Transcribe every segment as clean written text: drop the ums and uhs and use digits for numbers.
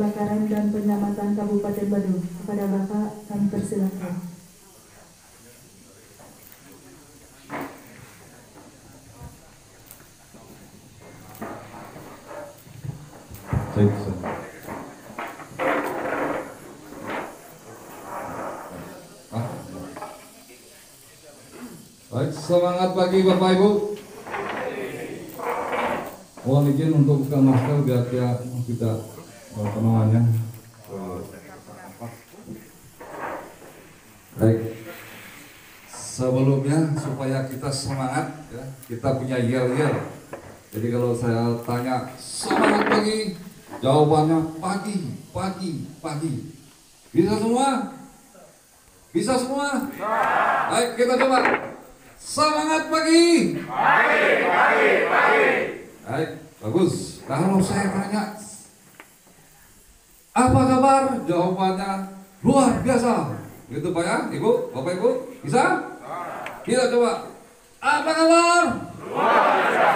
Kebakaran dan Penyelamatan Kabupaten Badung. Kepada Bapak kami persilakan. Baik, semangat pagi Bapak Ibu. Mohon izin untuk buka masker biar kita namanya. Baik. Sebelumnya supaya kita semangat ya, kita punya yel-yel. Jadi kalau saya tanya semangat pagi, jawabannya pagi, pagi, pagi. Bisa semua? Bisa semua? Baik, kita coba. Semangat pagi. Pagi, pagi, pagi. Baik, bagus. Kalau saya tanya, apa kabar? Jawabannya luar biasa. Gitu Pak ya, Ibu, Bapak Ibu, bisa? Kita coba. Apa kabar? Luar biasa.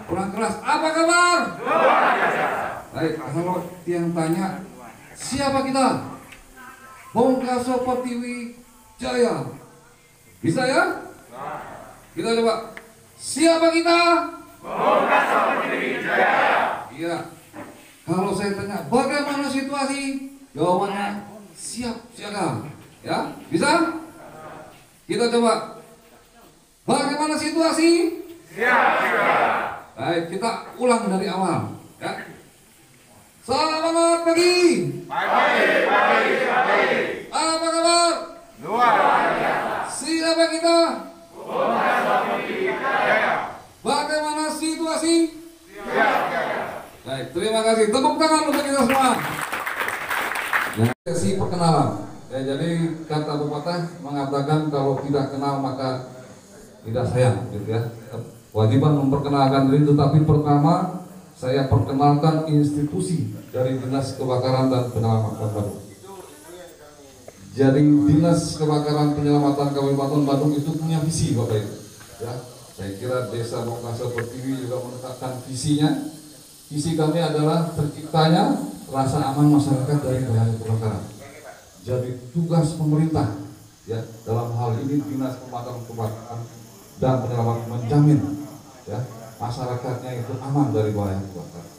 Kurang keras. Apa kabar? Luar biasa. Baik, kalau yang tanya, siapa kita? Bongkaso Pertiwi Jaya. Bisa ya? Kita coba. Siapa kita? Bongkaso Pertiwi Jaya. Iya. Kalau saya tanya, bagaimana situasi? Jawabannya siap siaga. Ya, bisa? Kita coba. Bagaimana situasi? Siap siaga. Baik, kita ulang dari awal. Ya. Selamat pagi. Pagi, pagi, pagi. Apa kabar? Luar biasa. Siapa kita? Bongkaso Pertiwi Jaya. Bagaimana situasi? Siap siaga. Baik, terima kasih. Tepuk tangan untuk kita semua. Sesi perkenalan. Ya, jadi kata pepatah mengatakan kalau tidak kenal maka tidak sayang, gitu ya. Kewajiban memperkenalkan diri, tetapi pertama saya perkenalkan institusi dari Dinas Kebakaran dan Penyelamatan Badung. Jadi Dinas Kebakaran Penyelamatan Kabupaten Badung itu punya visi, Bapak Ibu. Ya, saya kira Desa Bongkaso Pertiwi juga menetapkan visinya. Visi kami adalah terciptanya rasa aman masyarakat dari bahaya kebakaran. Jadi tugas pemerintah ya dalam hal ini Dinas Pemadam Kebakaran dan Penyelamatan menjamin ya masyarakatnya itu aman dari bahaya kebakaran.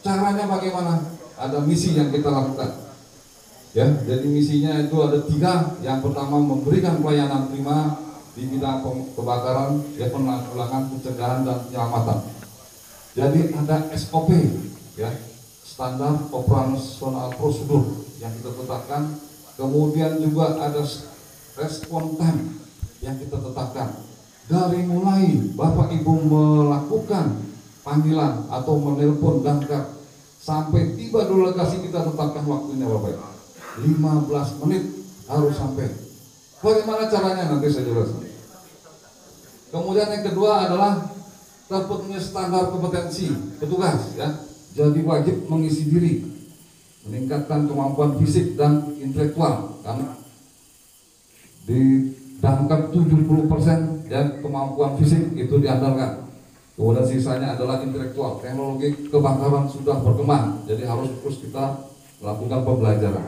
Caranya bagaimana? Ada misi yang kita lakukan. Ya, jadi misinya itu ada 3. Yang pertama memberikan pelayanan prima di bidang kebakaran, ya penanggulangan, pencegahan dan penyelamatan. Jadi ada SOP ya, standar operasional prosedur yang kita tetapkan. Kemudian juga ada respon time yang kita tetapkan. Dari mulai Bapak Ibu melakukan panggilan atau menelpon damkar sampai tiba di lokasi kita tetapkan waktunya Bapak Ibu. 15 menit harus sampai. Bagaimana caranya nanti saya jelaskan. Kemudian yang kedua adalah terpenuhnya standar kompetensi petugas ya. Jadi wajib mengisi diri, meningkatkan kemampuan fisik dan intelektual karena di damkar 70% ya kemampuan fisik itu diandalkan. Kemudian sisanya adalah intelektual. Teknologi kebakaran sudah berkembang, jadi harus terus kita melakukan pembelajaran.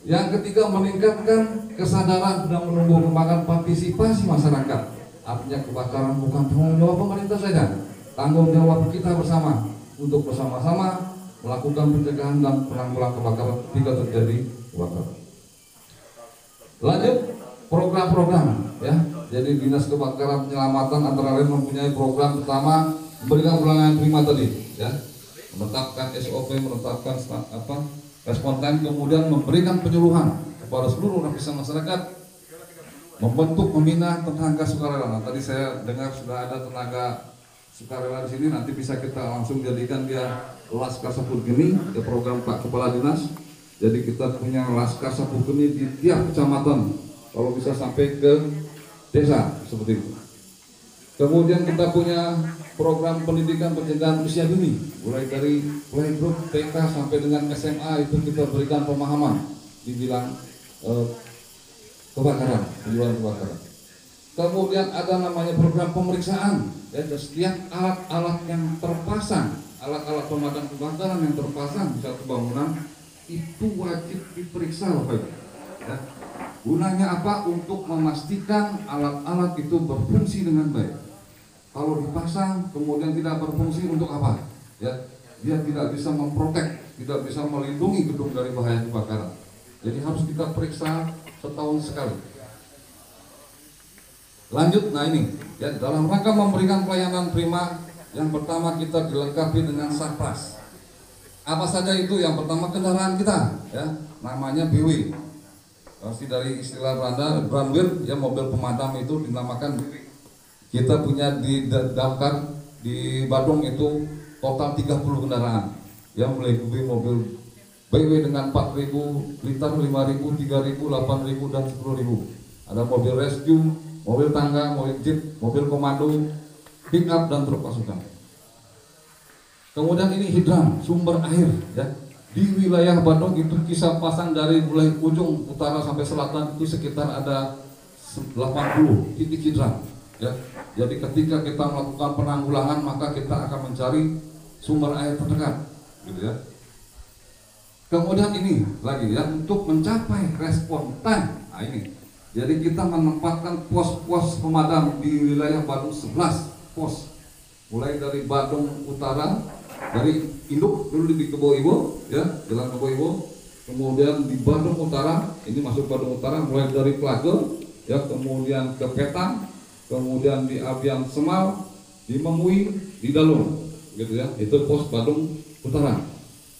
Yang ketiga meningkatkan kesadaran dan menumbuh kembangkan partisipasi masyarakat. Artinya kebakaran bukan tanggung jawab pemerintah saja, tanggung jawab kita bersama untuk bersama-sama melakukan pencegahan dan penanggulangan kebakaran jika terjadi kebakaran. Lanjut program-program ya. Jadi Dinas Kebakaran Penyelamatan antara lain mempunyai program pertama memberikan pelayanan prima tadi ya. Menetapkan SOP, menetapkan respon time, kemudian memberikan penyuluhan kepada seluruh lapisan masyarakat, membentuk membina tenaga sukarela. Nah, tadi saya dengar sudah ada tenaga sukarela di sini, nanti bisa kita langsung jadikan dia Laskar Sapu Geni ke program Pak Kepala Dinas. Jadi kita punya Laskar Sapu Geni di tiap kecamatan, kalau bisa sampai ke desa seperti itu. Kemudian kita punya program pendidikan pencegahan usia dini, mulai dari playgroup TK sampai dengan SMA itu kita berikan pemahaman di bidang kebakaran, penjualan kebakaran. Kemudian ada namanya program pemeriksaan, ya, setiap alat-alat yang terpasang, alat-alat pemadam kebakaran yang terpasang di satu bangunan itu wajib diperiksa Bapak Ibu. Ya. Gunanya apa? Untuk memastikan alat-alat itu berfungsi dengan baik. Kalau dipasang kemudian tidak berfungsi, untuk apa? Ya, dia tidak bisa memprotek, tidak bisa melindungi gedung dari bahaya kebakaran. Jadi harus kita periksa setahun sekali. Lanjut, nah ini ya, dalam rangka memberikan pelayanan prima, yang pertama kita dilengkapi dengan Satpras. Apa saja itu? Yang pertama kendaraan kita, ya, namanya BW. Pasti dari istilah Belanda, brandweer, ya, mobil pemadam itu dinamakan BW. Kita punya di damkar di Badung itu total 30 kendaraan yang meliputi mobil BW dengan 4.000 liter, 5.000, 3.000, 8.000 dan 10.000. Ada mobil rescue, mobil tangga, mobil jeep, mobil komando, pick up dan truk pasukan. Kemudian ini hidran, sumber air, ya. Di wilayah Bandung itu kisah pasang dari mulai ujung utara sampai selatan itu sekitar ada 80 titik hidran, ya. Jadi ketika kita melakukan penanggulangan maka kita akan mencari sumber air terdekat, gitu ya. Kemudian ini lagi ya, untuk mencapai respon time. Nah ini, jadi kita menempatkan pos-pos pemadam di wilayah Badung 11 pos, mulai dari Badung Utara, dari induk dulu di Kebo Ibo, ya, Jalan Kebo Ibo, kemudian di Badung Utara, ini masuk Badung Utara, mulai dari Plage, ya, kemudian ke Petang, kemudian di Abian Semal, di Memui, di Dalur, gitu ya, itu pos Badung Utara.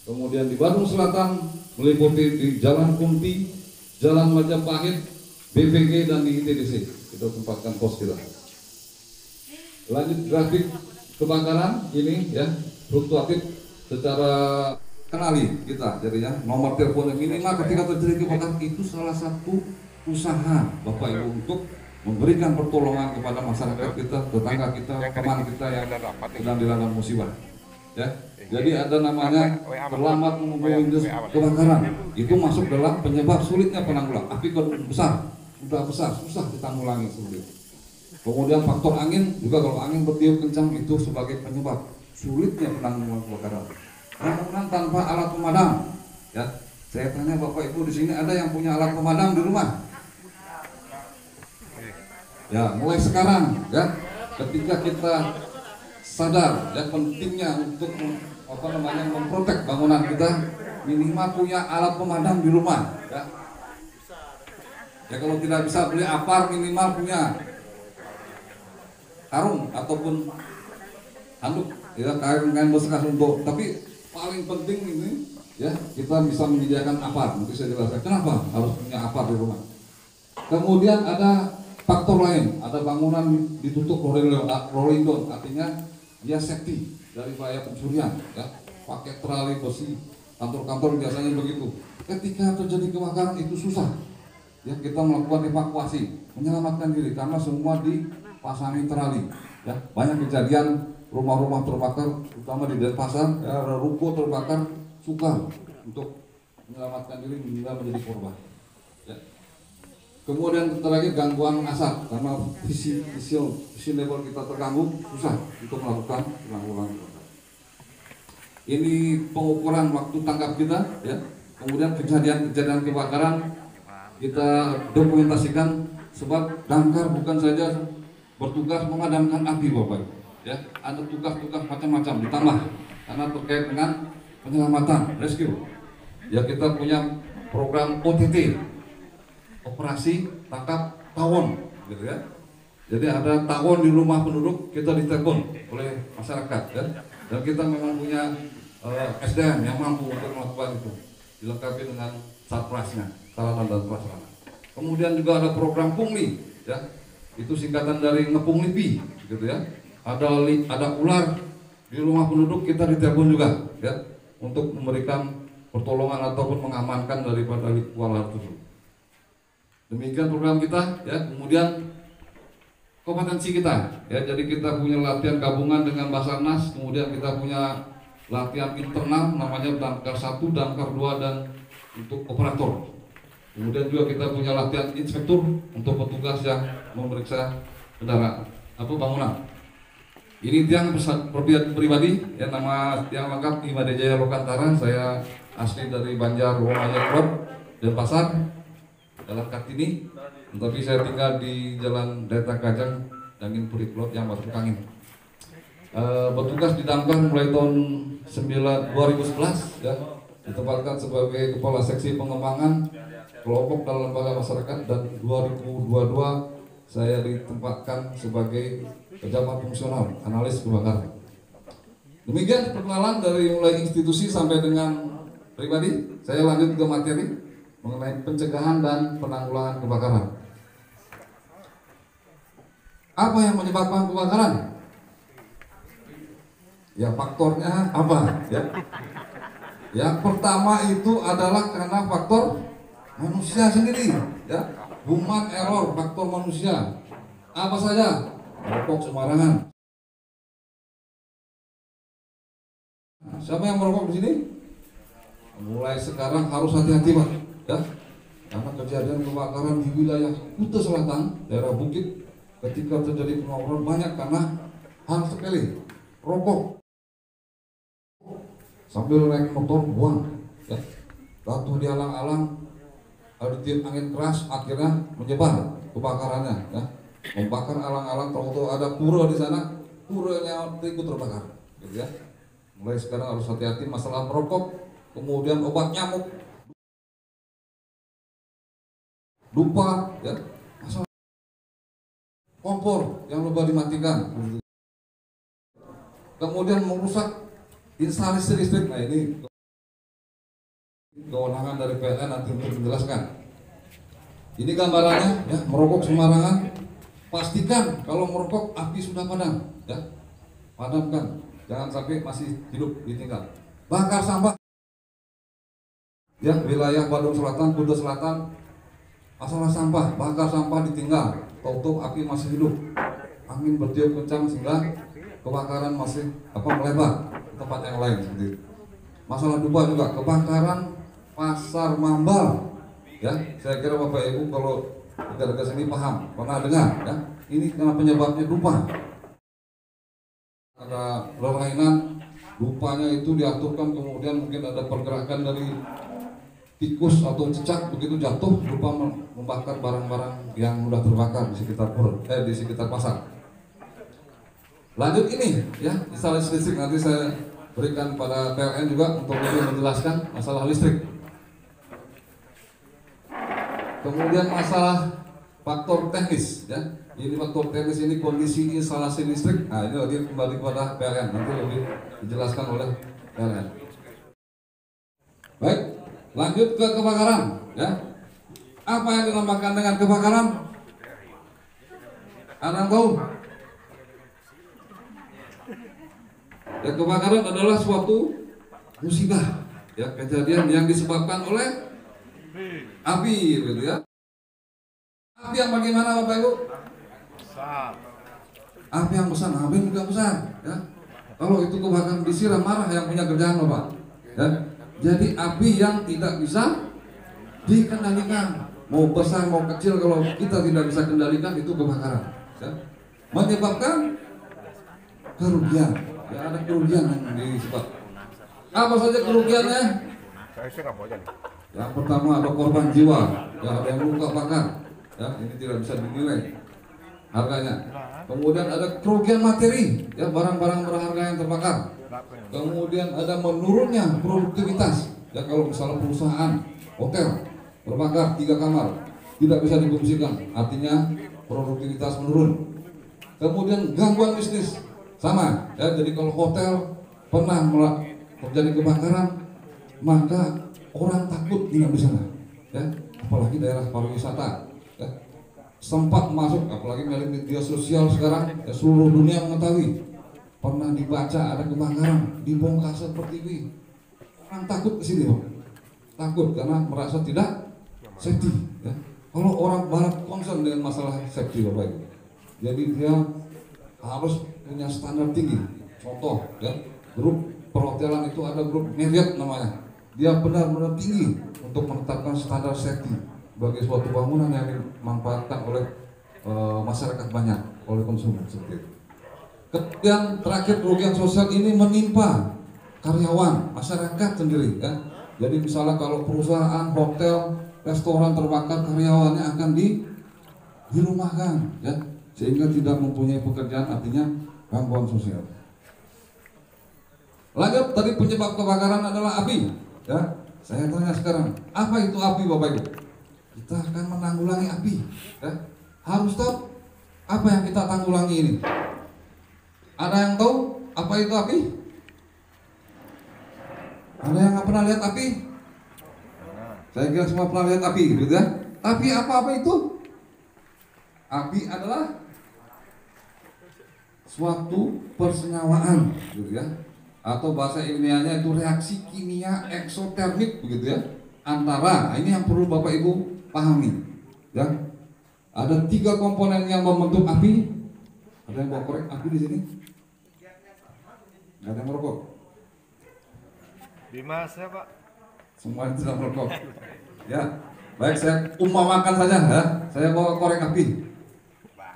Kemudian di Badung Selatan meliputi di Jalan Kunti, Jalan Majapahit, BPG dan di ITDC. Kita tempatkan pos kita. Lanjut grafik kebakaran ini ya, fluktuatif secara kenali kita. Jadi ya, nomor telepon yang minimal ketika terjadi kebakaran itu salah satu usaha Bapak Ibu untuk memberikan pertolongan kepada masyarakat kita, tetangga kita, teman kita yang sedang dilanda musibah. Ya, jadi ada namanya terlambat mengumumkan kebakaran. Itu masuk dalam penyebab sulitnya penanggulangan. Api besar, sudah besar, susah ditanggulangi sulit. Kemudian faktor angin juga, kalau angin bertiup kencang itu sebagai penyebab sulitnya penanggulangan kebakaran. Bangunan tanpa alat pemadam. Ya, saya tanya Bapak Ibu di sini ada yang punya alat pemadam di rumah? Ya, mulai sekarang ya, ketika kita sadar ya pentingnya untuk memprotek bangunan kita, minimal punya alat pemadam di rumah ya. Ya kalau tidak bisa beli apar, minimal punya karung ataupun handuk ya, kain bekas untuk. Tapi paling penting ini ya, kita bisa menyediakan apar. Nanti saya jelaskan kenapa harus punya apar di rumah. Kemudian ada faktor lain, ada bangunan ditutup rolling down, artinya dia safety dari bahaya pencurian ya, pakai trali besi. Kantor-kantor biasanya begitu. Ketika terjadi kebakaran itu susah ya, kita melakukan evakuasi, menyelamatkan diri karena semua dipasangi trali ya. Banyak kejadian rumah-rumah terbakar, terutama di Denpasar ya, ruko terbakar, sukar untuk menyelamatkan diri, hingga menjadi korban ya. Kemudian lagi gangguan asap, karena visi level kita terganggu, susah untuk melakukan penanggulangan. Ini pengukuran waktu tanggap kita ya. Kemudian kejadian kebakaran kita dokumentasikan, sebab damkar bukan saja bertugas memadamkan api Bapak ya, ada tugas-tugas macam-macam ditambah karena terkait dengan penyelamatan rescue ya. Kita punya program OTT, operasi tangkap tawon gitu ya. Jadi ada tawon di rumah penduduk, kita ditelepon oleh masyarakat ya. Dan kita memang punya SDM yang mampu untuk melakukan itu, dilengkapi dengan satprasnya, sarana dan prasarana. Kemudian juga ada program Pungli ya, itu singkatan dari ngepung lipi gitu ya. Ada ular di rumah penduduk, kita ditelepon juga ya, untuk memberikan pertolongan ataupun mengamankan daripada ular tersebut. Demikian program kita ya. Kemudian kompetensi kita ya, jadi kita punya latihan gabungan dengan Basarnas, kemudian kita punya latihan internal namanya damkar 1, damkar 2 dan untuk operator. Kemudian juga kita punya latihan inspektur untuk petugas yang memeriksa kendaraan atau bangunan. Ini tiang pribadi ya, nama tiang lengkap Imade Jaya Lokantara, saya asli dari Banjar Wongaya Klub Denpasar, Jalan Kartini, tapi saya tinggal di Jalan Deta Kajang, Dangin Puri Klub yang masuk angin. Bertugas di Damkar mulai tahun 2011 ya, ditempatkan sebagai Kepala Seksi Pengembangan Kelompok dan Lembaga Masyarakat, dan 2022 saya ditempatkan sebagai Pejabat Fungsional Analis Kebakaran. Demikian perkenalan dari mulai institusi sampai dengan pribadi. Saya lanjut ke materi mengenai pencegahan dan penanggulangan kebakaran. Apa yang menyebabkan kebakaran? Ya, faktornya apa? Ya. Yang pertama itu adalah karena faktor manusia sendiri, ya. Human error, faktor manusia. Apa saja? Merokok sembarangan. Siapa yang merokok di sini? Mulai sekarang harus hati-hati, Pak, ya. Karena kejadian kebakaran di wilayah Kuta Selatan, daerah Bukit, ketika terjadi kebakaran banyak karena hal sepele, rokok. Sambil naik motor buang, ya. Jatuh di alang-alang, ditiup angin keras, akhirnya menyebar kebakarannya, ya. Membakar alang-alang, tahu-tahu ada pura di sana, puranya ikut terbakar, gitu ya. Mulai sekarang harus hati-hati masalah merokok, kemudian obat nyamuk, lupa, ya, masalah kompor yang lupa dimatikan, kemudian merusak instalasi listrik. Nah, ini kewenangan dari PLN nanti untuk menjelaskan. Ini gambarannya, ya, merokok sembarangan. Pastikan kalau merokok api sudah padam, ya, padamkan. Jangan sampai masih hidup ditinggal. Bakar sampah. Ya, wilayah Bandung Selatan, Kuta Selatan, masalah sampah, bakar sampah ditinggal. Tahu-tahu api masih hidup. Angin bertiup kencang sehingga kebakaran masih melebar ke tempat yang lain seperti itu. Masalah dupa juga, kebakaran Pasar Mambal. Ya, saya kira Bapak Ibu kalau dekat-dekat sini paham, pernah dengar, ya. Ini karena penyebabnya dupa. Ada lelainan, dupanya itu diaturkan, kemudian mungkin ada pergerakan dari tikus atau cicak, begitu jatuh dupa membakar barang-barang yang mudah terbakar di sekitar pasar. Lanjut ini, ya, instalasi listrik, nanti saya berikan pada PLN juga untuk lebih menjelaskan masalah listrik. Kemudian masalah faktor teknis, ya. Ini faktor teknis, ini kondisi instalasi listrik. Nah, ini lagi kembali kepada PLN, nanti lebih dijelaskan oleh PLN. Baik, lanjut ke kebakaran, ya. Apa yang dinamakan dengan kebakaran? Ada yang tahu? Ya, kebakaran adalah suatu musibah, ya, kejadian yang disebabkan oleh api, gitu ya. Api yang bagaimana, Bapak Ibu? Besar. Api yang besar, api juga besar, ya. Kalau itu kebakaran disiram, marah yang punya kerjaan, Bapak, ya. Jadi api yang tidak bisa dikendalikan, mau besar mau kecil, kalau kita tidak bisa kendalikan itu kebakaran, ya. Menyebabkan kerugian, ya, ada kerugian yang disebabkan. Apa saja kerugiannya? Yang pertama ada korban jiwa, ya, ada yang luka bakar, ya, ini tidak bisa dinilai harganya. Kemudian ada kerugian materi, ya, barang-barang berharga yang terbakar. Kemudian ada menurunnya produktivitas, ya, kalau misalnya perusahaan hotel terbakar 3 kamar tidak bisa difungsikan, artinya produktivitas menurun. Kemudian gangguan bisnis sama, ya, jadi kalau hotel pernah terjadi kebakaran maka orang takut tinggal di sana, ya, apalagi daerah pariwisata, ya. Sempat masuk, apalagi melalui media sosial sekarang, ya, seluruh dunia mengetahui pernah dibaca ada kebakaran dibongkar seperti ini. Orang takut ke sini, Pak. Takut karena merasa tidak safety, ya. Kalau orang barat concern dengan masalah safety, Bapak Ibu, jadi dia harus punya standar tinggi. Contoh, ya, grup perhotelan itu ada grup Marriott namanya. Dia benar-benar tinggi untuk menetapkan standar safety bagi suatu bangunan yang dimanfaatkan oleh masyarakat banyak, oleh konsumen seperti itu. Kemudian terakhir kerugian sosial ini menimpa karyawan, masyarakat sendiri, ya, Jadi misalnya kalau perusahaan, hotel, restoran terbakar, karyawannya akan dirumahkan, ya, sehingga tidak mempunyai pekerjaan, artinya gangguan sosial. Lanjut, tadi penyebab kebakaran adalah api, ya. Saya tanya sekarang, apa itu api, Bapak Ibu? Kita akan menanggulangi api, ya. Harus tahu apa yang kita tanggulangi ini. Ada yang tahu apa itu api? Ada yang nggak pernah lihat api? Saya kira semua pernah lihat api, gitu ya. Tapi apa itu? Api adalah suatu persenyawaan, gitu ya. Atau bahasa ilmiahnya itu reaksi kimia eksotermik, begitu ya. Antara, ini yang perlu Bapak Ibu pahami, ya. Ada 3 komponen yang membentuk api. Ada yang bawa korek api di sini? Nggak ada yang merokok? Dimas ya Pak. Semua tidak merokok. Ya, baik, saya umpamakan saja, ya. Saya bawa korek api.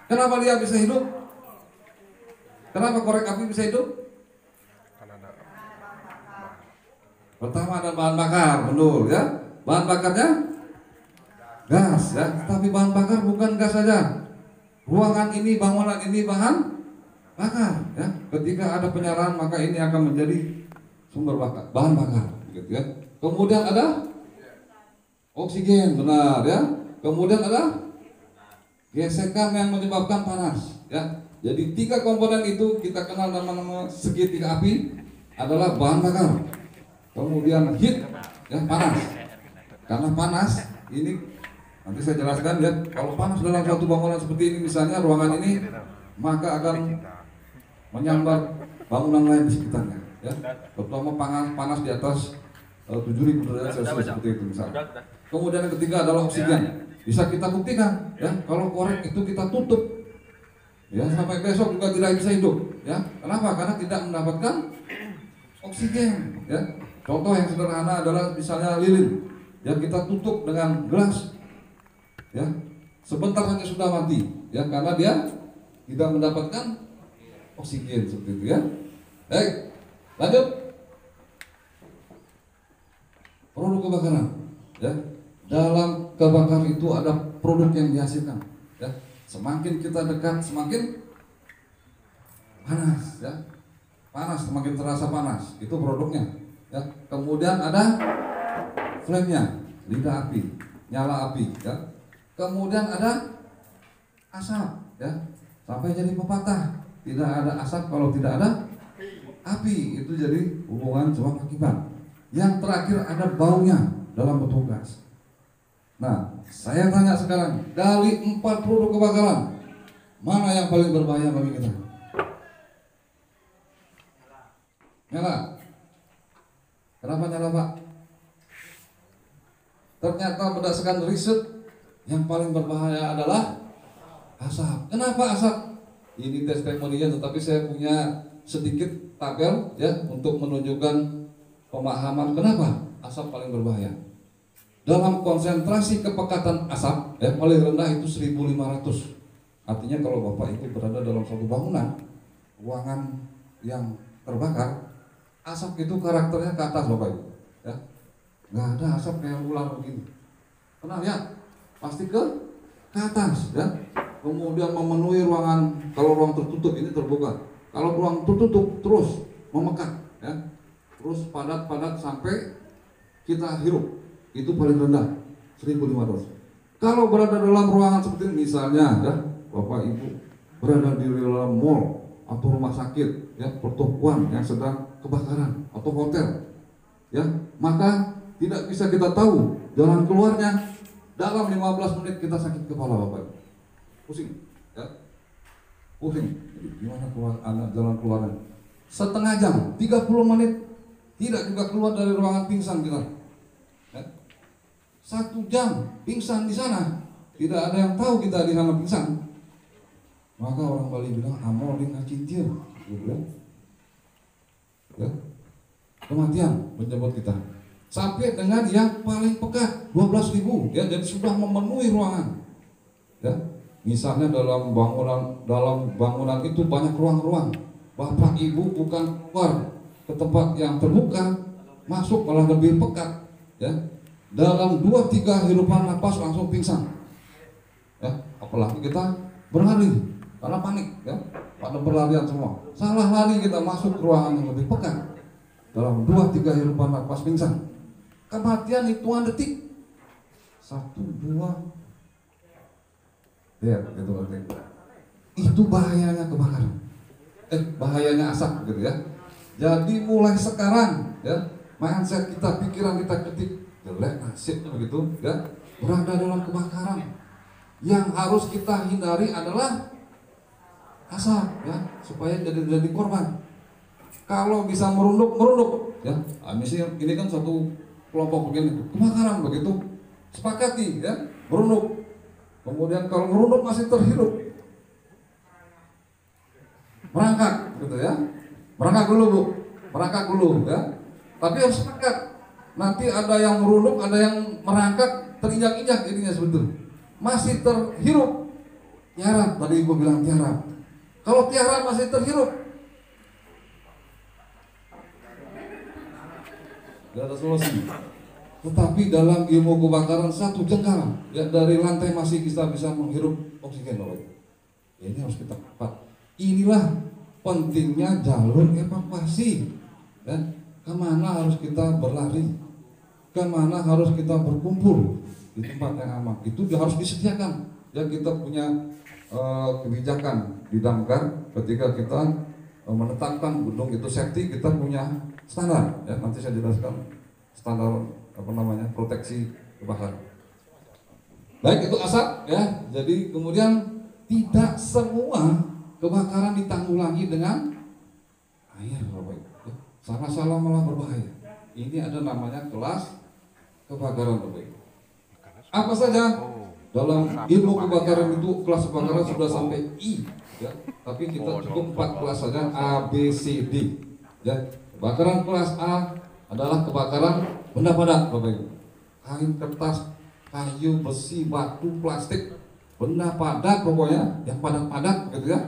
Kenapa dia bisa hidup? Kenapa korek api bisa hidup? Pertama ada bahan bakar, betul ya. Bahan bakarnya gas, ya. Tapi bahan bakar bukan gas saja. Ruangan ini, bangunan ini bahan bakar, ya. Ketika ada penyerahan maka ini akan menjadi sumber bakar, bahan bakar, gitu ya. Kemudian ada oksigen, benar ya. Kemudian ada gesekan yang menyebabkan panas, ya. Jadi 3 komponen itu kita kenal nama-nama segitiga api adalah bahan bakar. Kemudian heat, ya, panas. Karena panas ini nanti saya jelaskan, ya. Kalau panas dalam suatu bangunan seperti ini, misalnya ruangan ini, maka akan menyambar bangunan lain di sekitarnya, ya. Terutama panas di atas 7.000 derajat Celcius seperti itu misalnya. Kemudian yang ketiga adalah oksigen. Bisa kita buktikan, ya, kalau korek itu kita tutup, ya, sampai besok juga tidak bisa hidup, ya. Kenapa? Karena tidak mendapatkan oksigen, ya. Contoh yang sederhana adalah misalnya lilin, ya, kita tutup dengan gelas, ya, sebentar saja sudah mati, ya, karena dia tidak mendapatkan oksigen seperti itu, ya. Baik, lanjut. Produk kebakaran, ya. Dalam kebakaran itu ada produk yang dihasilkan, ya. Semakin kita dekat semakin panas, ya. Panas, semakin terasa panas, itu produknya, ya. Kemudian ada flame-nya, lidah api, nyala api, ya. Kemudian ada asap, ya. Sampai jadi pepatah, tidak ada asap kalau tidak ada api. Itu jadi hubungan sebab akibat. Yang terakhir ada baunya dalam bentuk gas. Nah, saya tanya sekarang, dari 4 produk kebakaran, mana yang paling berbahaya bagi kita? Nyala. Kenapa nyala, Pak? Ternyata berdasarkan riset, yang paling berbahaya adalah asap. Kenapa asap? Ini testimoninya, tetapi saya punya sedikit tabel, ya, untuk menunjukkan pemahaman kenapa asap paling berbahaya. Dalam konsentrasi kepekatan asap, ya, paling rendah itu 1.500. Artinya kalau Bapak Ibu berada dalam suatu bangunan, ruangan yang terbakar, asap itu karakternya ke atas, Bapak Ibu, ya. Nggak ada asap kayak ular begini. Pernah lihat? Pasti ke atas, ya. Kemudian memenuhi ruangan. Kalau ruang tertutup ini terbuka. Kalau ruang tertutup terus memekat, ya. Terus padat-padat sampai kita hirup. Itu paling rendah 1.500. Kalau berada dalam ruangan seperti ini, misalnya, ya, Bapak Ibu berada di dalam mall atau rumah sakit, ya, pertokoan yang sedang kebakaran atau hotel, ya, maka tidak bisa kita tahu jalan keluarnya. Dalam 15 menit kita sakit kepala, Bapak Ibu, pusing, ya, pusing. Jadi, gimana jalan keluarnya? Setengah jam, 30 menit tidak juga keluar dari ruangan, pingsan kita. 1 jam pingsan di sana, tidak ada yang tahu kita di sana pingsan. Maka orang Bali bilang amol dengan cintir, gitu ya. Kematian menjemput kita. Sampai dengan yang paling pekat 12.000, ya, jadi sudah memenuhi ruangan, ya. Misalnya dalam bangunan itu banyak ruang-ruang. Bapak Ibu bukan keluar ke tempat yang terbuka, masuk malah lebih pekat. ya, dalam 2-3 hirupan napas langsung pingsan, ya, apalagi kita berlari karena panik, ya, pada berlarian semua, salah lari kita masuk ke ruangan yang lebih pekat, dalam 2-3 hirupan napas pingsan, kematian hitungan detik, 1-2, ya, gitu artinya. Itu bahayanya kebakaran, bahayanya asap, gitu ya. Jadi mulai sekarang, ya, mindset kita, pikiran kita ketik jelek nasib begitu, ya, berada dalam kebakaran. Yang harus kita hindari adalah asap, ya, supaya jadi korban. Kalau bisa merunduk, ya. Misalnya ini kan satu kelompok begini, kebakaran begitu, sepakati, ya, merunduk. Kemudian kalau merunduk masih terhirup, merangkak, gitu ya, merangkak dulu bu, merangkak dulu, ya. Tapi harus sepakat. Nanti ada yang merunduk, ada yang merangkak, terinjak-injak jadinya sebetulnya. Masih terhirup, tiarap, tadi ibu bilang tiarap. Kalau tiarap masih terhirup, tidak ada solusi. Tetapi dalam ilmu kebakaran 1 jengkal, ya, dari lantai masih kita bisa menghirup oksigen, loh. Ini harus kita tepat. Inilah pentingnya jalur evakuasi, ya. Kemana harus kita berlari, kemana harus kita berkumpul di tempat yang aman, itu harus disediakan. Ya, kita punya kebijakan di Damkar ketika kita menetapkan gedung itu safety, kita punya standar, ya, nanti saya jelaskan standar proteksi kebakaran. Baik, itu asap, ya. Jadi kemudian tidak semua kebakaran ditanggulangi dengan air, Bapak. Salah-salah malah berbahaya. Ini ada namanya kelas kebakaran, Bapak. Apa saja dalam ilmu kebakaran itu, kelas kebakaran sudah sampai I, ya. Tapi kita cukup 4 kelas saja, A, B, C, D, ya. Kebakaran kelas A adalah kebakaran benda padat, Bapak Ibu. Kain, kertas, kayu, besi, batu, plastik, benda padat pokoknya, yang padat-padat, gitu ya.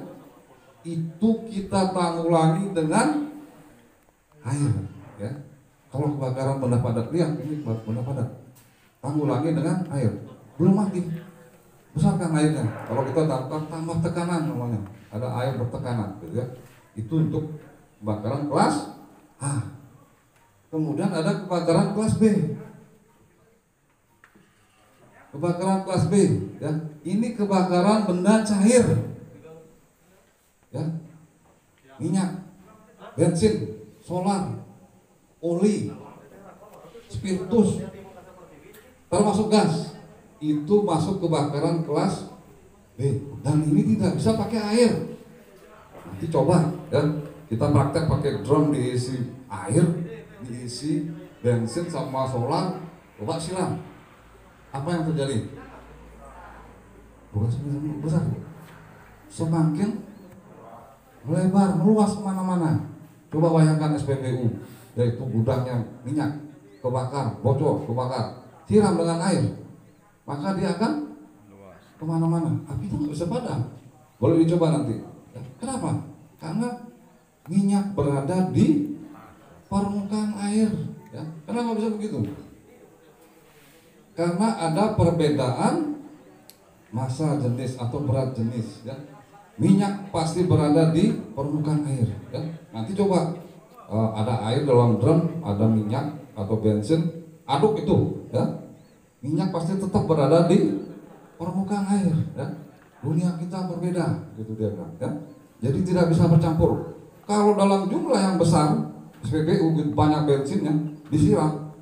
Itu kita tanggulangi dengan air, ya. Kalau kebakaran benda padat, lihat ini benda padat, tanggulangi dengan air. Belum mati, besarkan airnya. Kalau kita tambah tekanan namanya, ada air bertekanan, gitu ya. Itu untuk kebakaran kelas A. Kemudian ada kebakaran kelas B. Kebakaran kelas B, ya. Ini kebakaran benda cair, ya. Minyak, bensin, solar, oli, spiritus, termasuk gas, itu masuk kebakaran kelas B. Dan ini tidak bisa pakai air. Nanti coba, ya, kita praktek pakai drum diisi air, diisi bensin sama solar, coba siram. Apa yang terjadi? Bukan semakin besar, semakin melebar, meluas kemana-mana. Coba bayangkan SPBU, yaitu gudangnya minyak, kebakar, bocor, kebakar, siram dengan air, maka dia akan kemana-mana. Api itu nggak bisa padam. Boleh dicoba nanti. Kenapa? Karena minyak berada di permukaan air. Ya. Kenapa bisa begitu? Karena ada perbedaan massa jenis atau berat jenis. Ya. Minyak pasti berada di permukaan air, ya. Nanti coba ada air dalam drum, ada minyak atau bensin, aduk itu, ya. Minyak pasti tetap berada di permukaan air, ya. Dunia kita berbeda, gitu dia bilang, ya. Jadi tidak bisa bercampur. Kalau dalam jumlah yang besar, SPBU banyak bensinnya disiram,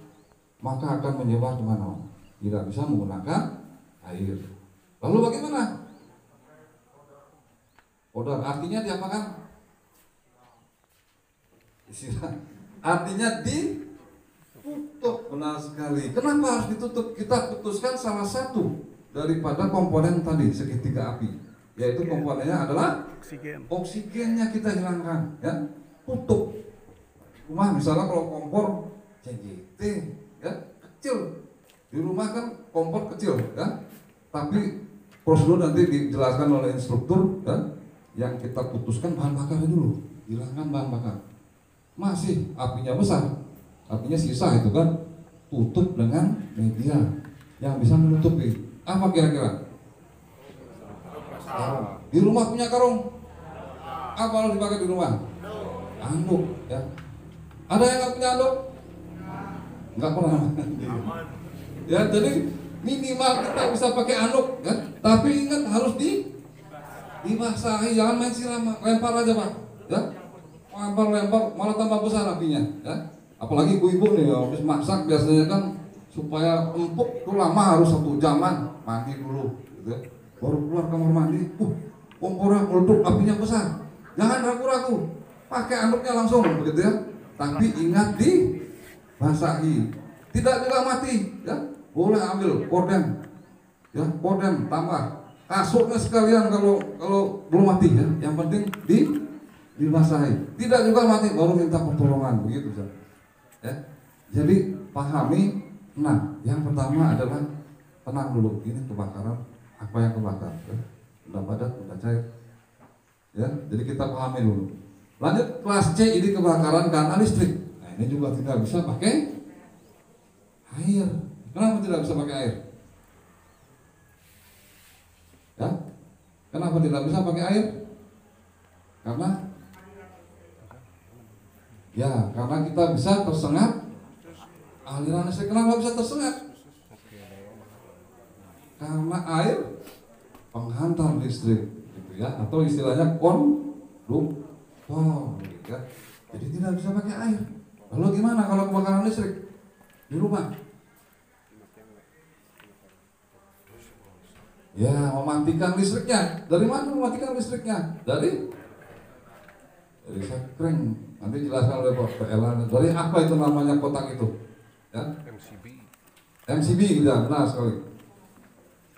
maka akan menyebar kemana-mana. Tidak bisa menggunakan air. Lalu bagaimana? Odor, artinya diapakan? Disiram. Artinya ditutup, benar sekali. Kenapa harus ditutup? Kita putuskan salah satu daripada komponen tadi segitiga api, yaitu komponennya adalah oksigennya kita hilangkan, ya. Tutup. Rumah misalnya kalau kompor CGT, ya, kecil. Di rumah kan kompor kecil, ya. Tapi prosedur nanti dijelaskan oleh instruktur, ya. Yang kita putuskan bahan bakarnya dulu, hilangkan bahan bakar. Masih apinya besar, artinya sisa itu kan, tutup dengan media yang bisa menutupi. Apa kira-kira? Karung. Di rumah punya karung? Apa harus dipakai di rumah? Anduk, ya. Ada yang nggak punya anduk? Nggak pernah. Ya, jadi minimal kita bisa pakai anduk, ya. Tapi ingat harus dibasahi, jangan main siram, lempar aja Pak, ya. Lempar malah tambah besar apinya, ya. Apalagi ibu-ibu nih, habis masak biasanya kan supaya empuk itu lama, harus 1 jaman mandi dulu, gitu ya. Baru keluar kamar mandi, kompornya meletup, apinya besar. Jangan ragu-ragu, pakai anduknya langsung, begitu ya. Tapi ingat dibasahi, tidak juga mati, ya. Boleh ambil korden, ya, korden tambah kasurnya sekalian kalau belum mati, ya. Yang penting dibasahi, tidak juga mati, baru minta pertolongan, begitu ya. Jadi pahami. Nah, yang pertama adalah tenang dulu, ini kebakaran, apa yang kebakar, ya. Udah padat, udah cair, ya. Jadi kita pahami dulu. Lanjut kelas C, ini kebakaran karena listrik. Nah, ini juga tidak bisa pakai air. Kenapa tidak bisa pakai air? Ya, kenapa tidak bisa pakai air? Karena kita bisa tersengat aliran listrik. Kenapa bisa tersengat? Karena air penghantar listrik, gitu ya, atau istilahnya konduktor, gitu ya. Jadi tidak bisa pakai air. Lalu gimana kalau kebakaran listrik di rumah? Ya, mematikan listriknya. Dari mana mematikan listriknya? Dari sekring. Nanti jelaskan oleh Pak PLN. Dari apa itu namanya kotak itu? Ya? MCB, ya, benar sekali.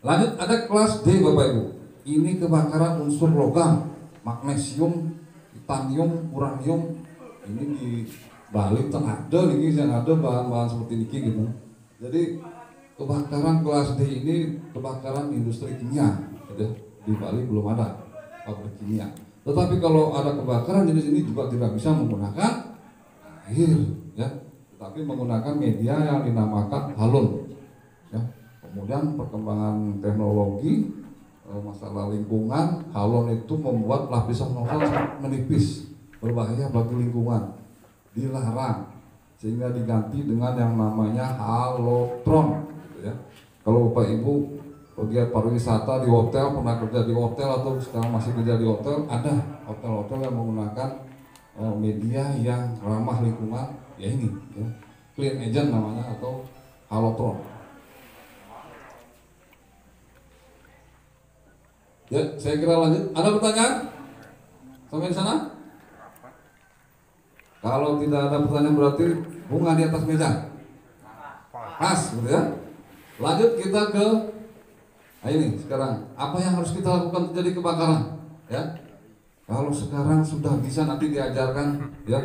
Lanjut, ada kelas D Bapak Ibu. Ini kebakaran unsur logam, magnesium, titanium, uranium. Ini di Bali ada nih, yang ada bahan-bahan seperti ini gitu. Jadi kebakaran kelas D ini kebakaran industri kimia, gitu. Di Bali belum ada pabrik kimia. Tetapi kalau ada kebakaran jenis ini juga tidak bisa menggunakan air, ya, tetapi menggunakan media yang dinamakan halon, ya. Kemudian perkembangan teknologi, masalah lingkungan, halon itu membuat lapisan novel menipis, berbahaya bagi lingkungan, dilarang, sehingga diganti dengan yang namanya halotron, gitu ya. Kalau Bapak Ibu pegiat pariwisata di hotel, pernah kerja di hotel atau sekarang masih kerja di hotel, ada hotel-hotel yang menggunakan media yang ramah lingkungan, ya ini, ya, clean agent namanya, atau halotron. Ya, saya kira lanjut. Ada pertanyaan sampai di sana? Kalau tidak ada pertanyaan berarti bunga di atas meja. Pas, gitu ya. Lanjut kita ke ini sekarang. Apa yang harus kita lakukan terjadi kebakaran? Ya. Kalau sekarang sudah bisa nanti diajarkan, ya,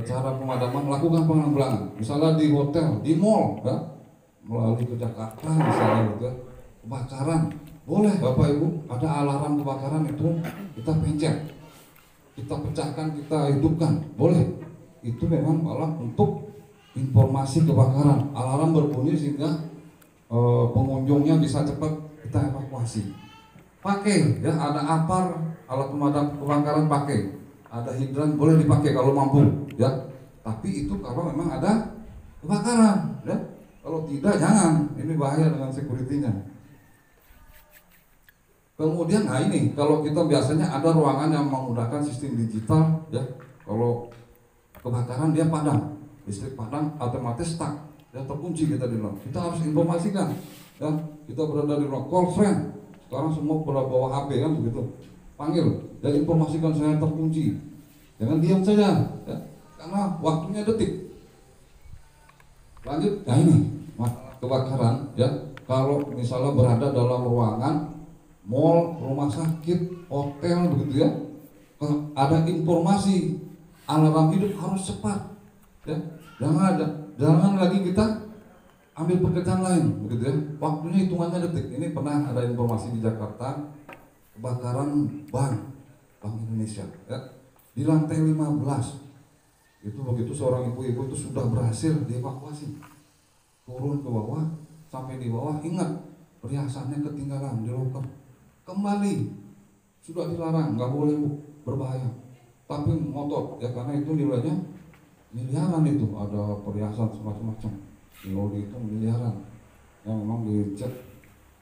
cara pemadaman, lakukan penanggulangan. Misalnya di hotel, di mall, ya, melalui ke Jakarta misalnya, gitu ya. Kebakaran, boleh Bapak Ibu, ada alarm kebakaran itu kita pencet, kita pecahkan, kita hidupkan, boleh. Itu memang malah untuk informasi kebakaran. Alarm berbunyi sehingga pengunjungnya bisa cepat kita evakuasi. Pakai, ya, ada apar, alat pemadam kebakaran pakai, ada hidran boleh dipakai kalau mampu, ya. Tapi itu kalau memang ada kebakaran, ya. Kalau tidak jangan, ini bahaya dengan security-nya. Kemudian, nah ini kalau kita biasanya ada ruangan yang menggunakan sistem digital, ya. Kalau kebakaran dia padam, listrik padam, otomatis stuck, ya, terkunci kita di dalam. Kita harus informasikan, ya, kita berada di ruang call friend. Sekarang semua pada bawa HP kan begitu, panggil dan informasikan saya terkunci. Jangan diam saja, ya, karena waktunya detik. Lanjut, nah ini kebakaran, ya. Kalau misalnya berada dalam ruangan mall, rumah sakit, hotel, begitu ya, ada informasi alarm hidup harus cepat, ya. Jangan lagi kita ambil pekerjaan lain, begitu ya. Waktunya hitungannya detik. Ini pernah ada informasi di Jakarta kebakaran Bank Indonesia, ya, di lantai 15. Itu begitu seorang ibu-ibu itu sudah berhasil dievakuasi. turun ke bawah, sampai di bawah ingat perhiasannya ketinggalan di loker, kembali, sudah dilarang, nggak boleh Bu, berbahaya, tapi ngotot ya karena itu nilainya miliaran, itu ada perhiasan semacam-macam di lodi itu miliaran yang memang dicek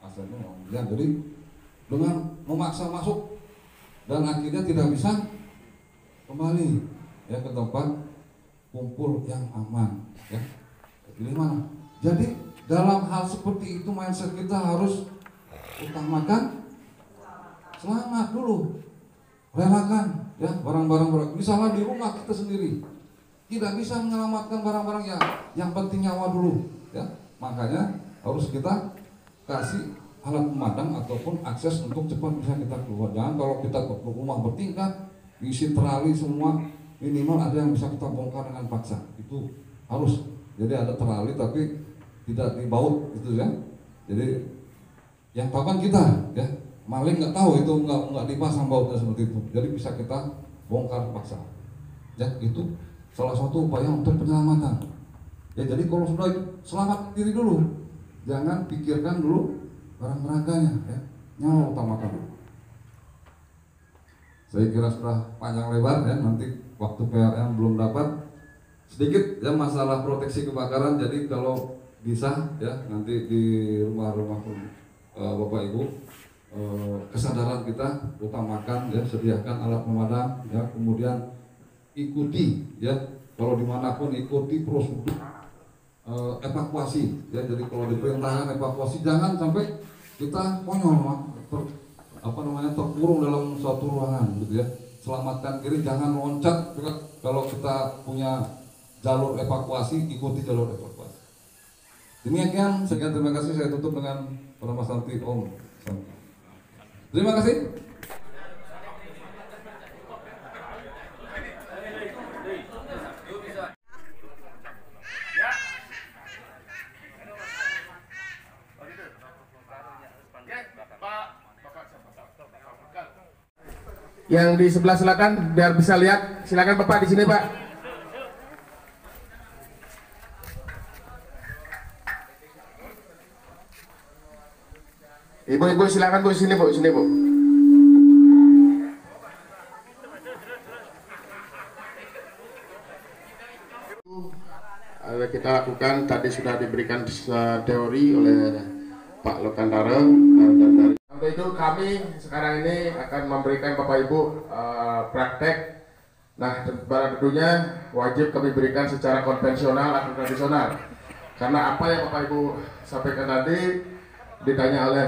asetnya miliar. Jadi dengan memaksa masuk dan akhirnya tidak bisa kembali ya ke tempat kumpul yang aman ya. Jadi mana? Jadi dalam hal seperti itu mindset kita harus utamakan selamat dulu, relakan ya barang-barang, misalnya di rumah kita sendiri tidak bisa menyelamatkan barang-barang yang penting nyawa dulu ya, makanya harus kita kasih alat pemadam ataupun akses untuk cepat bisa kita keluar. Jangan kalau kita ke rumah bertingkat isi terali semua, minimal ada yang bisa kita bongkar dengan paksa, itu harus. Jadi ada terali tapi tidak dibaut gitu ya. Jadi yang tahu kan kita ya, maling nggak tahu itu nggak dipasang bautnya seperti itu. Jadi bisa kita bongkar paksa. Ya itu salah satu upaya untuk penyelamatan. Ya jadi kalau sudah selamat diri dulu, jangan pikirkan dulu barang berharganya ya, nyawa utamakan. Saya kira sudah panjang lebar ya, nanti waktu PRM belum dapat. Sedikit ya masalah proteksi kebakaran. Jadi kalau bisa ya nanti di rumah-rumah Bapak Ibu kesadaran kita utamakan ya, sediakan alat pemadam ya, kemudian ikuti ya kalau dimanapun ikuti prosedur evakuasi ya. Jadi kalau diperintahkan evakuasi jangan sampai kita konyol terkurung dalam suatu ruangan gitu ya. Selamatkan diri, jangan loncat kalau kita punya jalur evakuasi, ikuti jalur evakuasi. Demikian, sekian, terima kasih. Saya tutup dengan Mas Santi Om. Terima kasih. Yang di sebelah silakan biar bisa lihat. Silakan Bapak di sini Pak. Ibu-ibu silakan Bu, sini Bu, sini Bu. Kita lakukan tadi sudah diberikan teori oleh Pak Lokantara, dan dari itu kami sekarang ini akan memberikan Bapak Ibu praktek. Nah, tentunya wajib kami berikan secara konvensional atau tradisional, karena apa yang Bapak Ibu sampaikan tadi ditanya oleh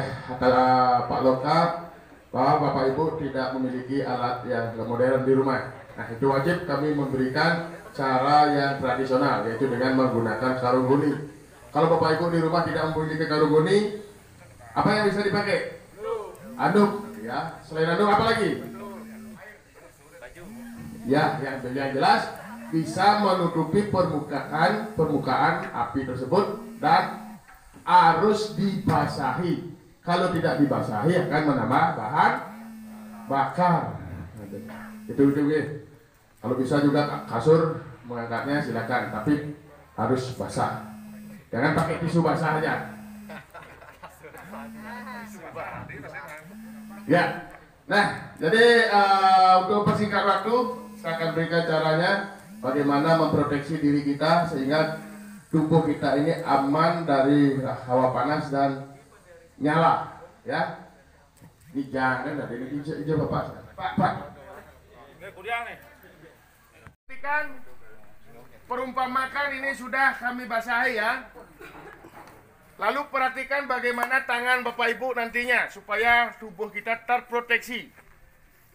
Pak Loka bahwa Bapak Ibu tidak memiliki alat yang modern di rumah. Nah, itu wajib kami memberikan cara yang tradisional, yaitu dengan menggunakan karung guni. Kalau Bapak Ibu di rumah tidak memiliki karung guni, apa yang bisa dipakai? Anduk, ya. Selain anduk apa lagi? Ya, yang jelas bisa menutupi permukaan api tersebut dan harus dibasahi. Kalau tidak dibasahi akan menambah bahan bakar. Itu. Kalau bisa juga kasur mengangkatnya silakan, tapi harus basah. Jangan pakai tisu basah aja. Ya. Nah, jadi untuk persingkat waktu, saya akan berikan caranya bagaimana memproteksi diri kita sehingga tubuh kita ini aman dari hawa panas dan nyala, ya. Ini jangan dari ini hijau Bapak. Pak. Perhatikan, perumpamakan ini sudah kami basahi ya. Lalu perhatikan bagaimana tangan Bapak Ibu nantinya supaya tubuh kita terproteksi.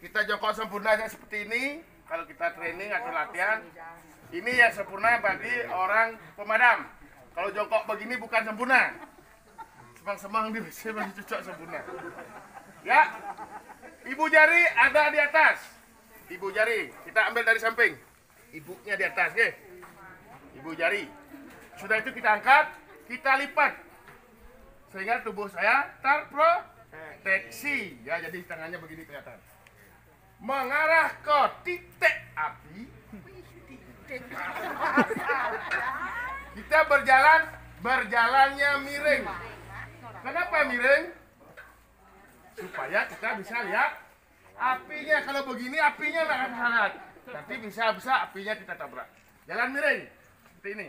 Kita jongkok sempurnanya seperti ini. Kalau kita training atau latihan, ini yang sempurna bagi orang pemadam. Kalau jongkok begini bukan sempurna. Semang-semang masih cocok sempurna. Ya, ibu jari ada di atas. Ibu jari kita ambil dari samping. Ibunya di atas, oke? Ibu jari. Sudah itu kita angkat, kita lipat sehingga tubuh saya terproteksi. Ya, jadi tangannya begini kelihatan. Mengarah ke titik api. Kita berjalan berjalannya miring. Kenapa miring? Supaya kita bisa lihat apinya. Kalau begini apinya nggak akan lihat. Nanti bisa apinya kita tabrak. Jalan miring seperti ini.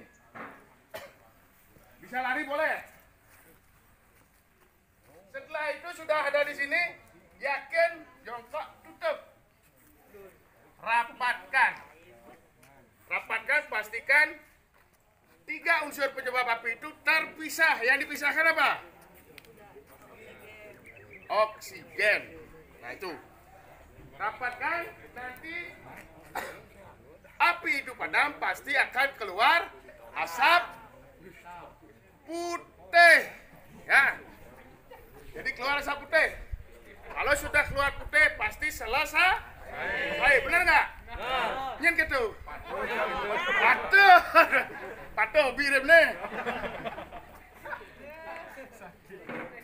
Bisa lari boleh. Setelah itu sudah ada di sini, yakin jongkok tutup. Rapatkan. Rapatkan, pastikan 3 unsur penyebab api itu terpisah. Yang dipisahkan apa? Oksigen. Nah itu. Rapatkan, nanti api itu padam, pasti akan keluar asap putih. Ya. Jadi keluar asap putih. Kalau sudah keluar putih, pasti selesai. Baik, benar nggak? Nyen gitu. Patuh. Patuh birem nih.